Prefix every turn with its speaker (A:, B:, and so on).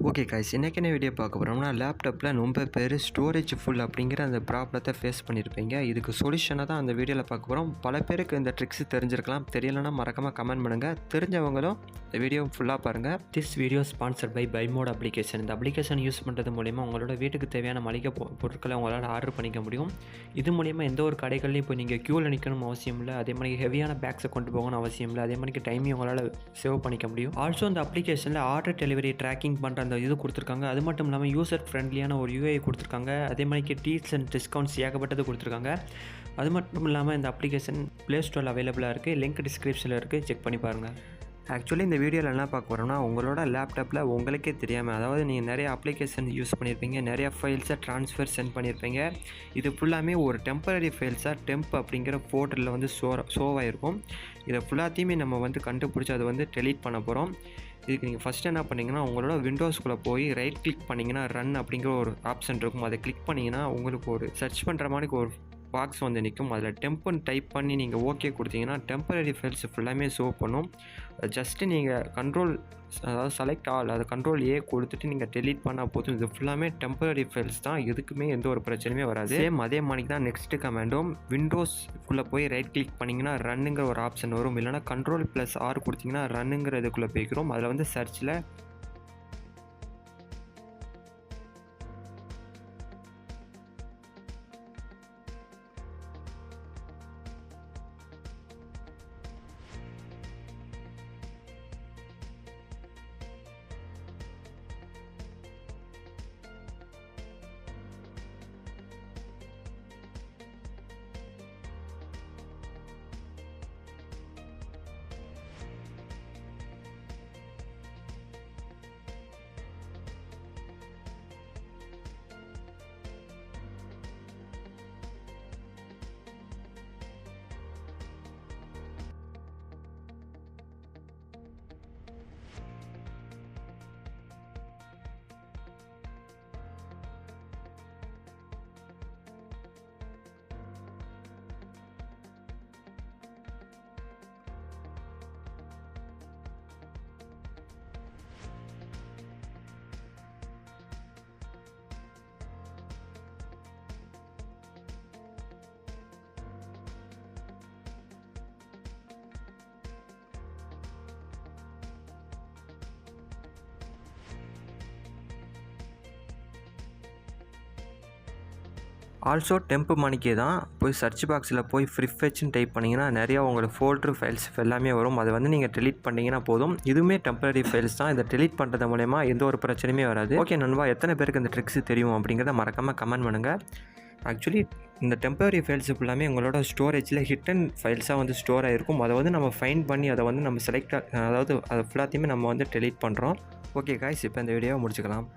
A: Okay guys, இன்றைக்கி என்ன video பார்க்க போகிறோம்னா, லேப்டாப்பில் ரொம்ப பேர் ஸ்டோரேஜ் ஃபுல் அப்படிங்கிற அந்த ப்ராப்ளத்தை ஃபேஸ் பண்ணியிருப்பீங்க. இதுக்கு சொல்யூஷனை தான் அந்த வீடியோவில் பார்க்க போகிறோம். பல பேருக்கு இந்த ட்ரிக்ஸ் தெரிஞ்சிருக்கலாம், தெரியலைன்னா மறக்காமல் கமெண்ட் பண்ணுங்கள். தெரிஞ்சவங்களும் இந்த வீடியோ ஃபுல்லாக பாருங்கள். This video sponsored by Paymode application. இந்த அப்ளிகேஷன் யூஸ் பண்ணுறது மூலிமா உங்களோட வீட்டுக்கு தேவையான மளிகை பொருட்களை உங்களால் ஆர்டர் பண்ணிக்க முடியும். இது மூலிமா எந்த ஒரு கடைகள்லையும் இப்போ நீங்கள் க்யூவில் நிற்கணும் அவசியம் இல்லை. அதே மாதிரி ஹெவியான பேக்ஸை கொண்டு போகணும் அவசியம் இல்லை. அதே மாதிரி டைமையும் உங்களால் சேவ் பண்ணிக்க முடியும். ஆல்சோ இந்த அப்ளிகேஷனில் ஆர்டர் டெலிவரி ட்ராக்கிங் பண்ணுற அந்த இது கொடுத்துருக்காங்க. அது மட்டும் இல்லாமல் யூசர் ஃப்ரெண்ட்லியான ஒரு யூஐ கொடுத்துருக்காங்க. அதே மாதிரி டீல்ஸ் அண்ட் டிஸ்கவுண்ட்ஸ் ஏகப்பட்டது கொடுத்துருக்காங்க. அது மட்டும் இல்லாமல் இந்த அப்ளிகேஷன் ப்ளே ஸ்டோரில் அவைலபிளாக இருக்குது. லிங்க் டிஸ்கிரிப்ஷனில் இருக்குது, செக் பண்ணி பாருங்கள். ஆக்சுவலி இந்த வீடியோவில் என்ன பார்க்க போகிறோம்னா, உங்களோட லேப்டாப்பில் உங்களுக்கே தெரியாமல், அதாவது நீங்கள் நிறைய அப்ளிகேஷன் யூஸ் பண்ணியிருப்பீங்க, நிறைய ஃபைல்ஸை ட்ரான்ஸ்ஃபர் சென்ட் பண்ணியிருப்பீங்க. இது ஃபுல்லாமே ஒரு டெம்பரரி ஃபைல்ஸாக டெம்ப் அப்படிங்கிற ஃபோல்டரில் வந்து ஷோவாகிருக்கும். இதை ஃபுல்லாத்தையுமே நம்ம வந்து கண்டுபிடிச்சி அதை வந்து டெலீட் பண்ண போகிறோம். இதுக்கு நீங்கள் ஃபஸ்ட்டு என்ன பண்ணிங்கன்னா, உங்களோட விண்டோஸ்குள்ளே போய் ரைட் கிளிக் பண்ணிங்கன்னா ரன் அப்படிங்கிற ஒரு ஆப்ஷன் இருக்கும். அதை கிளிக் பண்ணிங்கன்னா உங்களுக்கு ஒரு சர்ச் பண்ணுற மாதிரி ஒரு பாக்ஸ் வந்து நிற்கும். அதில் டெம்ப்னு டைப் பண்ணி நீங்கள் ஓகே கொடுத்தீங்கன்னா டெம்பரரி ஃபைல்ஸ் ஃபுல்லாமே ஷோ பண்ணும். ஜஸ்ட்டு நீங்கள் கண்ட்ரோல், அதாவது செலக்ட் ஆல், அது கண்ட்ரோல் ஏ கொடுத்துட்டு நீங்கள் டெலீட் பண்ணால் போதும். இது ஃபுல்லாமே டெம்பரரி ஃபைல்ஸ் தான், எதுக்குமே எந்த ஒரு பிரச்சனையுமே வராது. சேம் அதே மாதிரி தான் நெக்ஸ்ட்டு கமெண்டும். விண்டோஸ்க்குள்ளே போய் ரைட் கிளிக் பண்ணிங்கன்னா ரன்னுங்கிற ஒரு ஆப்ஷன் வரும். இல்லைனா கண்ட்ரோல் +R கொடுத்தீங்கன்னா ரன்னுங்கிற இதுக்குள்ளே போய்க்கிறோம். அதில் வந்து சர்ச்சில் ஆல்சோ டெம்ப் மணிக்கே தான் போய் சர்ச் பாக்ஸில் போய் ஃப்ரிஃபெட்ச்னு டைப் பண்ணிங்கன்னா நிறையா உங்களுக்கு ஃபோல்டர் ஃபைல்ஸ் எல்லாமே வரும். அதை வந்து நீங்கள் டெலீட் பண்ணிங்கன்னா போதும். இதுவுமே டெம்பரரி ஃபைல்ஸ் தான். இதை டெலீட் பண்ணுறது மூலமா எந்த ஒரு பிரச்சனையுமே வராது. ஓகே நண்பா, எத்தனை பேருக்கு இந்த ட்ரிக்ஸ் தெரியும் அப்படிங்கிறத மறக்காமல் கமெண்ட் பண்ணுங்கள். ஆக்சுவலி இந்த டெம்பரரி ஃபைல்ஸ் ஃபுல்லாமே உங்களோட ஸ்டோரேஜில் ஹிட்டன் ஃபைல்ஸாக வந்து ஸ்டோர் ஆகிருக்கும். அதை வந்து நம்ம ஃபைண்ட் பண்ணி அதை வந்து நம்ம அதாவது அதை ஃபுல்லாத்தையுமே நம்ம வந்து டெலீட் பண்ணுறோம். ஓகே காய்ஸ், இப்போ இந்த வீடியோவை முடிச்சுக்கலாம்.